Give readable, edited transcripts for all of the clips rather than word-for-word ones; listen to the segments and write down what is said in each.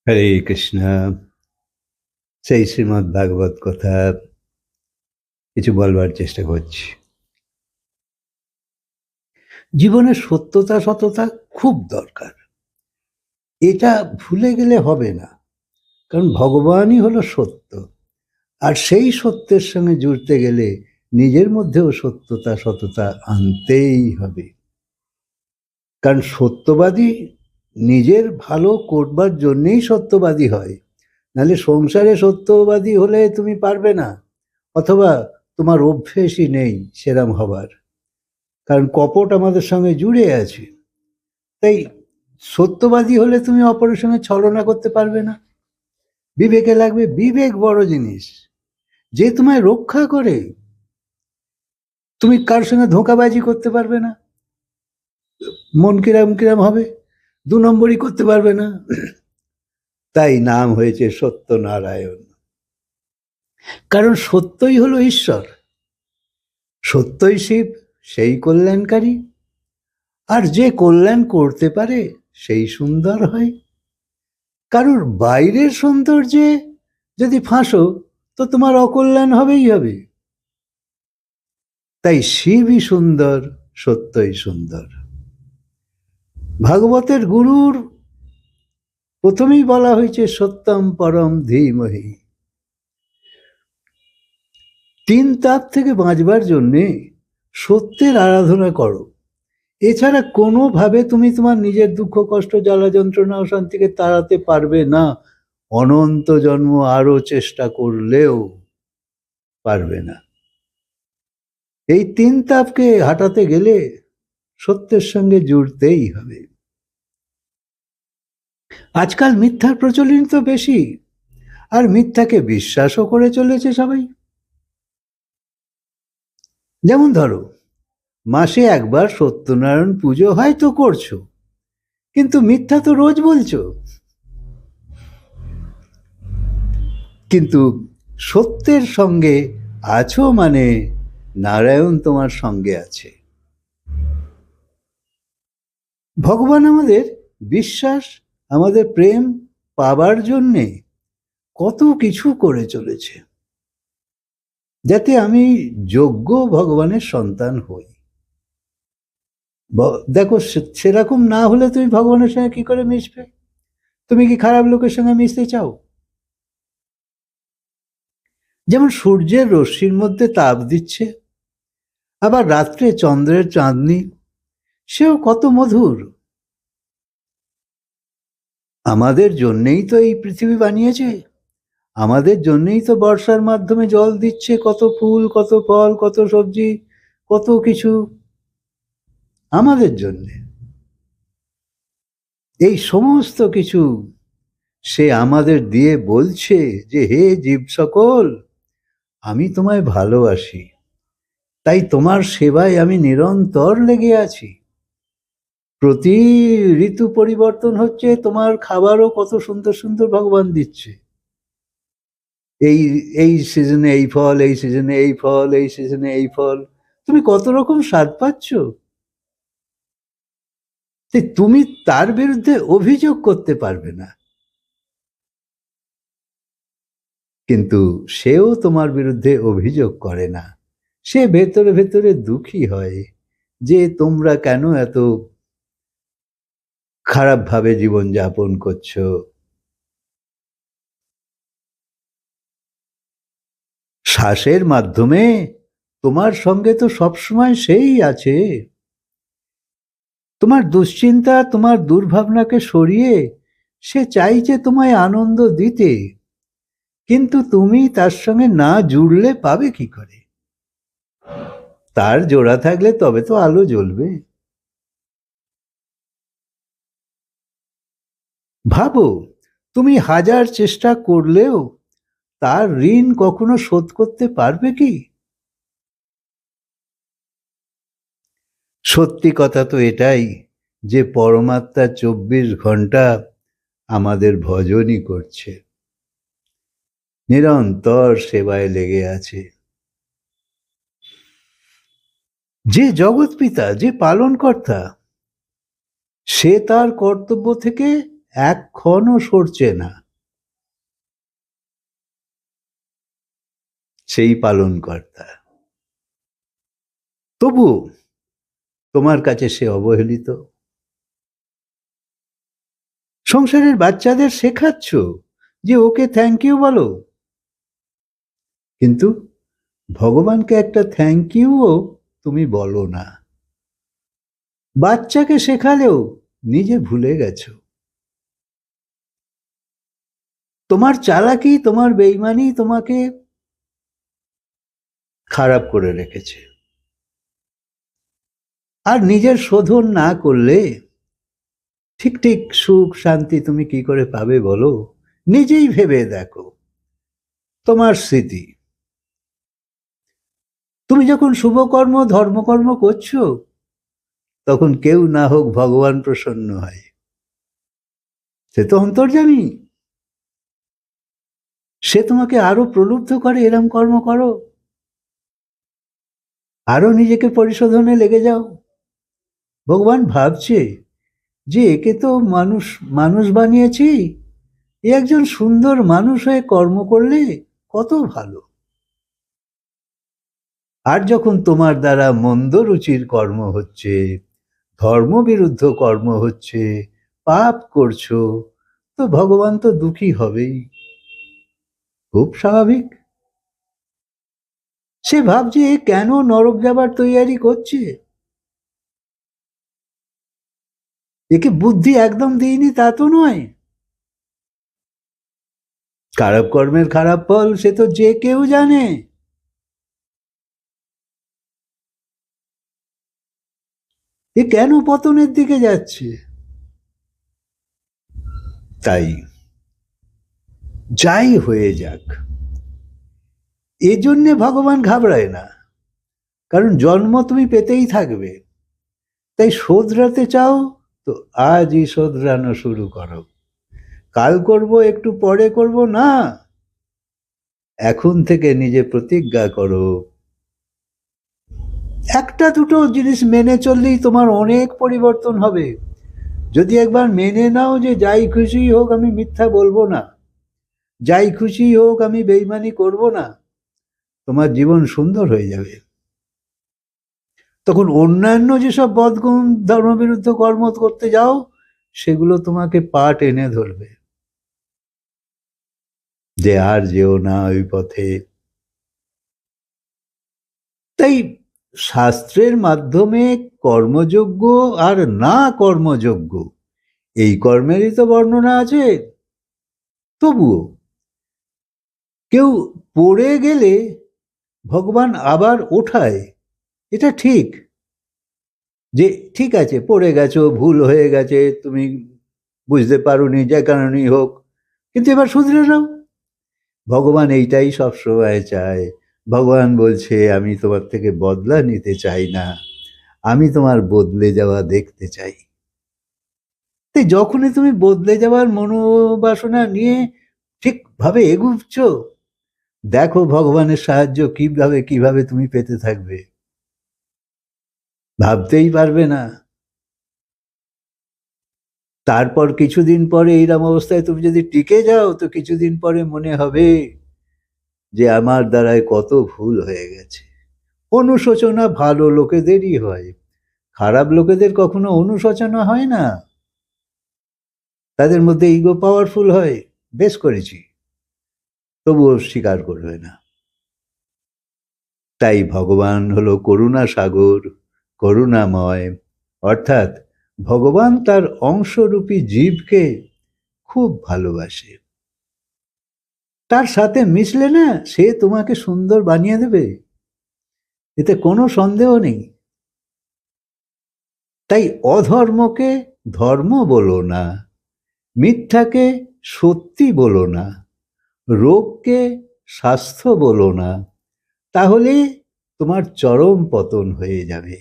হরে কৃষ্ণ। সেই শ্রীমদ্ ভাগবত কথা কিছু বলবার চেষ্টা করছি। জীবনে সত্যতা সততা খুব দরকার। এটা ভুলে গেলে হবে না, কারণ ভগবানই হলো সত্য। আর সেই সত্যের সঙ্গে জুড়তে গেলে নিজের মধ্যেও সত্যতা সততা আনতেই হবে। কারণ সত্যবাদী নিজের ভালো করবার জন্যেই সত্যবাদী হয়, নাহলে সংসারে সত্যবাদী হলে তুমি পারবে না, অথবা তোমার অভ্যেসই নেই সেরাম হবার। কারণ কপট আমাদের সঙ্গে জুড়ে আছে। তাই সত্যবাদী হলে তুমি অপরের সঙ্গে ছলনা করতে পারবে না। বিবেকে লাগবে, বিবেক বড় জিনিস, যে তোমায় রক্ষা করে। তুমি কার সঙ্গে ধোঁকাবাজি করতে পারবে না, মন কিরাম কিরাম হবে, 2 নম্বরই করতে পারবে না। তাই নাম হয়েছে সত্যনারায়ণ। কারণ সত্যই হলো ঈশ্বর, সত্যই শিব, সেই কল্যাণকারী। আর যে কল্যাণ করতে পারে সেই সুন্দর হয়। কারোর বাইরের সৌন্দর্যে যদি ফাঁসো তো তোমার অকল্যাণ হবেই হবে। তাই শিবই সুন্দর, সত্যই সুন্দর। ভাগবতের গুরুর প্রথমেই বলা হয়েছে সত্যম পরম ধীমহি। 3 তাপ থেকে বাঁচবার জন্যে সত্যের আরাধনা করো। এছাড়া কোনোভাবে তুমি তোমার নিজের দুঃখ কষ্ট জ্বালা যন্ত্রণা অশান্তিকে তাড়াতে পারবে না। অনন্ত জন্ম আরো চেষ্টা করলেও পারবে না। এই 3 তাপকে হাঁটাতে গেলে সত্যের সঙ্গে জুড়তেই হবে। আজকাল মিথ্যার প্রচলন তো বেশি, আর মিথ্যাকে বিশ্বাসও করে চলেছে সবাই। যেমন ধরো, মাসে একবার সত্যনারায়ণ পুজো হয়তো করছো, কিন্তু মিথ্যা তো রোজ বলছো। কিন্তু সত্যের সঙ্গে আছো মানে নারায়ণ তোমার সঙ্গে আছে। ভগবান আমাদের বিশ্বাস, আমাদের প্রেম পাবার জন্যে কত কিছু করে চলেছে, যাতে আমি যোগ্য ভগবানের সন্তান হই। দেখো, সেরকম না হলে তুমি ভগবানের সঙ্গে কি করে মিশবে? তুমি কি খারাপ লোকের সঙ্গে মিশতে চাও? যেমন সূর্যের রশ্মির মধ্যে তাপ দিচ্ছে, আবার রাত্রে চন্দ্রের চাঁদনি, সেও কত মধুর। আমাদের জন্যেই তো এই পৃথিবী বানিয়েছে, আমাদের জন্যেই তো বর্ষার মাধ্যমে জল দিচ্ছে, কত ফুল, কত ফল, কত সবজি, কত কিছু আমাদের জন্যে। এই সমস্ত কিছু সে আমাদের দিয়ে বলছে যে, হে জীব সকল, আমি তোমায় ভালোবাসি, তাই তোমার সেবায় আমি নিরন্তর লেগে আছি। প্রতি ঋতু পরিবর্তন হচ্ছে, তোমার খাবারও কত সুন্দর সুন্দর ভগবান দিচ্ছে। এই এই সিজনে এই ফল, এই সিজনে এই ফল, এই সিজনে এই ফল, তুমি কত রকম স্বাদ পাচ্ছ। তুমি তার বিরুদ্ধে অভিযোগ করতে পারবে না, কিন্তু সেও তোমার বিরুদ্ধে অভিযোগ করে না। সে ভেতরে ভেতরে দুঃখী হয় যে তোমরা কেন এত খারাপভাবে জীবনযাপন করছো। শ্বাসের মাধ্যমে তোমার সঙ্গে তো সবসময় সেই আছে। তোমার দুশ্চিন্তা, তোমার দুর্ভাবনাকে সরিয়ে সে চাইছে তোমায় আনন্দ দিতে, কিন্তু তুমি তার সঙ্গে না জুড়লে পাবে কি করে? তার জোড়া থাকলে তবে তো আলো জ্বলবে। ভাবো, তুমি হাজার চেষ্টা করলেও তার ঋণ কখনো শোধ করতে পারবে কি? সত্যি কথা তো এটাই যে পরমাত্মা 24 ঘন্টা আমাদের ভজনই করছে, নিরন্তর সেবায় লেগে আছে। যে জগৎ পিতা, যে পালনকর্তা, সে তার কর্তব্য থেকে এক ক্ষণও সরছে না, সেই পালনকর্তা। তবু তোমার কাছে সে অবহেলিত। সংসারের বাচ্চাদের শেখাচ্ছ যে ওকে থ্যাংক ইউ বলো, কিন্তু ভগবানকে একটা থ্যাংক ইউও তুমি বলো না। বাচ্চাকে শেখালেও নিজে ভুলে গেছো। তোমার চালাকি, তোমার বেইমানি তোমাকে খারাপ করে রেখেছে। আর নিজের শোধন না করলে ঠিক ঠিক সুখ শান্তি তুমি কি করে পাবে বলো? নিজেই ভেবে দেখো। তোমার স্মৃতি, তুমি যখন শুভকর্ম ধর্মকর্ম করছো, তখন কেউ না হোক ভগবান প্রসন্ন হয়। সে তো অন্তর্যামী, সে তোমাকে আরো প্রলুব্ধ করে এরম কর্ম করো, আরো নিজেকে পরিশোধনে লেগে যাও। ভগবান ভাবছে যে একে তো মানুষ মানুষ বানিয়েছি, এ একজন সুন্দর মানুষ হয়ে কর্ম করলে কত ভালো। আর যখন তোমার দ্বারা মন্দ রুচির কর্ম হচ্ছে, ধর্মবিরুদ্ধ কর্ম হচ্ছে, পাপ করছো, তো ভগবান তো দুঃখী হবেই, খুব স্বাভাবিক। সে ভাবছে কেন নরক যাবার তৈয়ারি করছে, একে বুদ্ধি একদম দিইনি তা তো নয়। খারাপ কর্মের খারাপ ফল সে তো যে কেউ জানে। এ কেন পতনের দিকে যাচ্ছে? তাই যাই হয়ে যাক, এজন্যে ভগবান ঘাবড়ায় না, কারণ জন্ম তুমি পেতেই থাকবে। তাই শোধরাতে চাও তো আজই শোধরানো শুরু করো। কাল করব, একটু পরে করব না, এখন থেকে নিজে প্রতিজ্ঞা করো। একটা দুটো জিনিস মেনে চললেই তোমার অনেক পরিবর্তন হবে। যদি একবার মেনে নাও যে যাই খুশি হোক আমি মিথ্যা বলবো না, যাই খুশি হোক আমি বেইমানি করব না, তোমার জীবন সুন্দর হয়ে যাবে। তখন অন্যান্য যেসব বদগুণ ধর্মবিরুদ্ধ কর্ম করতে যাও, সেগুলো তোমাকে পা টেনে ধরবে, যে আর যেও না ওই পথে। তাই শাস্ত্রের মাধ্যমে কর্মযোগ্য আর না কর্মযোগ্য এই কর্মেরই তো বর্ণনা আছে। তবুও কেউ পড়ে গেলে ভগবান আবার ওঠায়, এটা ঠিক। যে ঠিক আছে, পড়ে গেছো, ভুল হয়ে গেছে, তুমি বুঝতে পারোনি, যে কারণেই হোক, কিন্তু এবার শুধরে নাও। ভগবান এইটাই সবসময় চায়। ভগবান বলছে আমি তোমার থেকে বদলা নিতে চাই না, আমি তোমার বদলে যাওয়া দেখতে চাই। তাই যখনই তুমি বদলে যাওয়ার মনোবাসনা নিয়ে ঠিকভাবে এগুচ্ছ, দেখো ভগবানের সাহায্য কিভাবে কিভাবে তুমি পেতে থাকবে, ভাবতেই পারবে না। তারপর কিছুদিন পরে এইরকম অবস্থায় তুমি যদি টিকে যাও, তো কিছুদিন পরে মনে হবে যে আমার দ্বারায় কত ভুল হয়ে গেছে। অনুশোচনা ভালো লোকেদেরই হয়, খারাপ লোকেদের কখনো অনুশোচনা হয় না। তাদের মধ্যে ইগো পাওয়ারফুল হয়, বেশ করেছি, তবুও স্বীকার করবে না। তাই ভগবান হলো করুণা সাগর, করুণাময়। অর্থাৎ ভগবান তার অংশরূপী জীবকে খুব ভালোবাসে। তার সাথে মিশলে না, সে তোমাকে সুন্দর বানিয়ে দেবে, এতে কোনো সন্দেহ নেই। তাই অধর্মকে ধর্ম বলো না, মিথ্যাকে সত্যি বলো না, রোগকে স্বাস্থ্য বলো না, তাহলে তোমার চরম পতন হয়ে যাবে।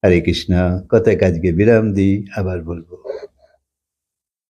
হরে কৃষ্ণ। কথায় কাজকে বিরাম দিই, আবার বলবো।